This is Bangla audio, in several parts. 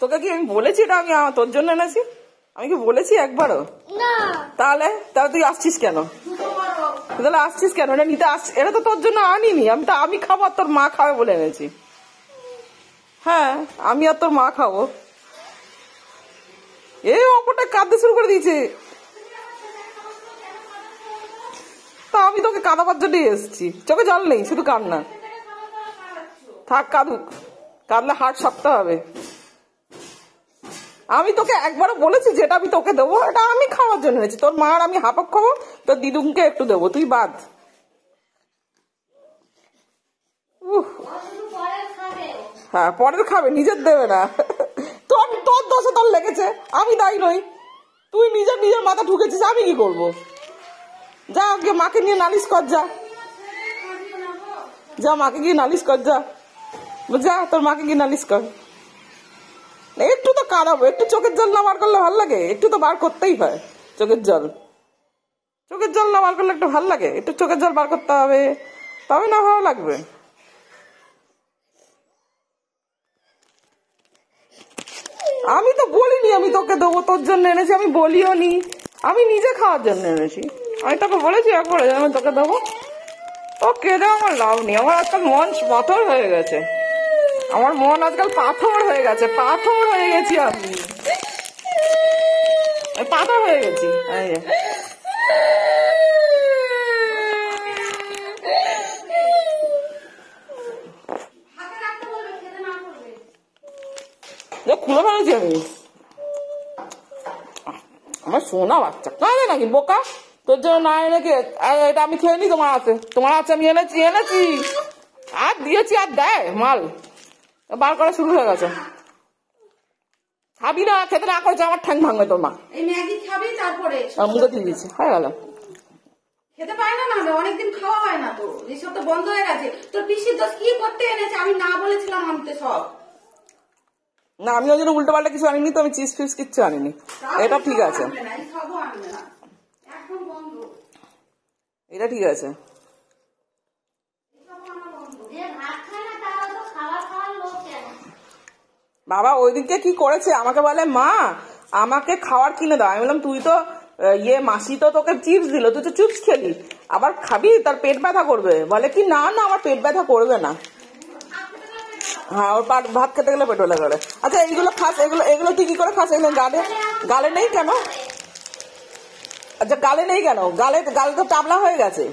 তোকে কি আমি বলেছি এটা আমি তোর জন্য এনেছি? আমি কি বলেছি একবারও? তাহলে তাহলে তুই আসছিস কেন? তাহলে আসছিস কেন? এটা নিতে আসছিস? এটা তো তোর জন্য আনিনি, আমি খাবো আর তোর মা খাবে বলে এনেছি। হ্যাঁ, আমি আর তোর মা খাবো। এই অপরটা কাঁদতে শুরু করে দিয়েছে। তা আমি তোকে কাঁদাবার জন্যই এসেছি, চোখে জল নেই, শুধু কান্না। থাক কাঁদুক, কাঁদলে হার্ট শক্ত হবে। আমি তোকে একবারও বলেছি যেটা আমি তোকে দেবো এটা আমি খাওয়ার জন্য এনেছি। তোর মা আর আমি হাফক খাবো, তোর দিদুনকে একটু দেবো, তুই বাদ। হ্যাঁ পরের খাবে, নিজের দেবে না। তোর তোর দোষে তোর লেগেছে, আমি দায়ী নই। তুই নিজের মাথা ঢুকেছিস, আমি কি করবো? যা গিয়ে মাকে নিয়ে নালিশ কর, যা মাকে গিয়ে নালিশ কর, যা তোর মাকে গিয়ে নালিশ কর। একটু তো কাঁদাবো, একটু চোখের জল না বার করলে ভালো লাগে? একটু তো বার করতেই হয় চোখের জল। চোখের জল না বার করলে একটু ভালো লাগে? একটু চোখের জল বার করতে হবে, তবে না ভালো লাগবে। আমি তো বলিনি আমি তোকে দেবো, তোর জন্য এনেছি, আমি বলিও নি। আমি নিজে খাওয়ার জন্য এনেছি। আমি তোকে বলেছি একবারে আমি তোকে দেবো। ও কেঁদে আমার লাভ নেই, আমার আজকাল মন পাথর হয়ে গেছে। আমার মন আজকাল পাথর হয়ে গেছে, পাথর হয়ে গেছি আমি, পাথর হয়ে গেছি। খুলে ফেলেছি আমি। আমার সোনা বাচ্চা কাঁদে নাকি বোকা? তোর জন্য না এনে কে? এটা আমি খেয়ে নি, তোমার আছে আমি এনেছি আর দিয়েছি, আর দেয় মাল বার করা শুরু হয়ে গেছে। খাবি না, খেতে না করেছে আমার ঠ্যাং ভাঙবে তোর মা। মুখে দিয়ে দিয়েছি, হয়ে গেল। খেতে পায় না, অনেকদিন খাওয়া হয় না, তো এইসব তো বন্ধ হয়ে গেছে। তোর পিসির দোষ কি করতে এনেছে? আমি না বলেছিলাম আনতে সব। না আমি ওই জন্য উল্টো পাল্টা কিছু আনিনি, তো আমি চিজ ফিজ কিচ্ছু আনিনি। এটা ঠিক আছে, এটা ঠিক আছে। বাবা ওই দিনকে কি করেছে, আমাকে বলে মা আমাকে খাবার কিনে দাও। আমি বললাম তুই তো মাসি তো তোকে চিপস দিল, তুই তো চিপস খেলি, আবার খাবি, তার পেট ব্যথা করবে। বলে কি না না আমার পেট ব্যথা করবে না। হ্যাঁ ওর ভাত খেতে গেলে পেট ব্যথা করে। আচ্ছা এইগুলো খাস, এগুলো তুই কি করে খাস? এগুলো গালে নেই কেন? আচ্ছা গালে নেই কেন? গালে তো টাবলা হয়ে গেছে।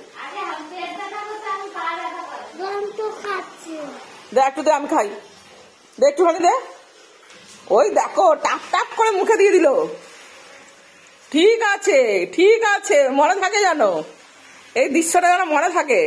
দে একটু দে, আমি খাই, দে একটুখানি দে। ওই দেখো টাপ টাপ করে মুখে দিয়ে দিল। ঠিক আছে ঠিক আছে, মনে থাকে জানো, এই দৃশ্যটা যেন মনে থাকে।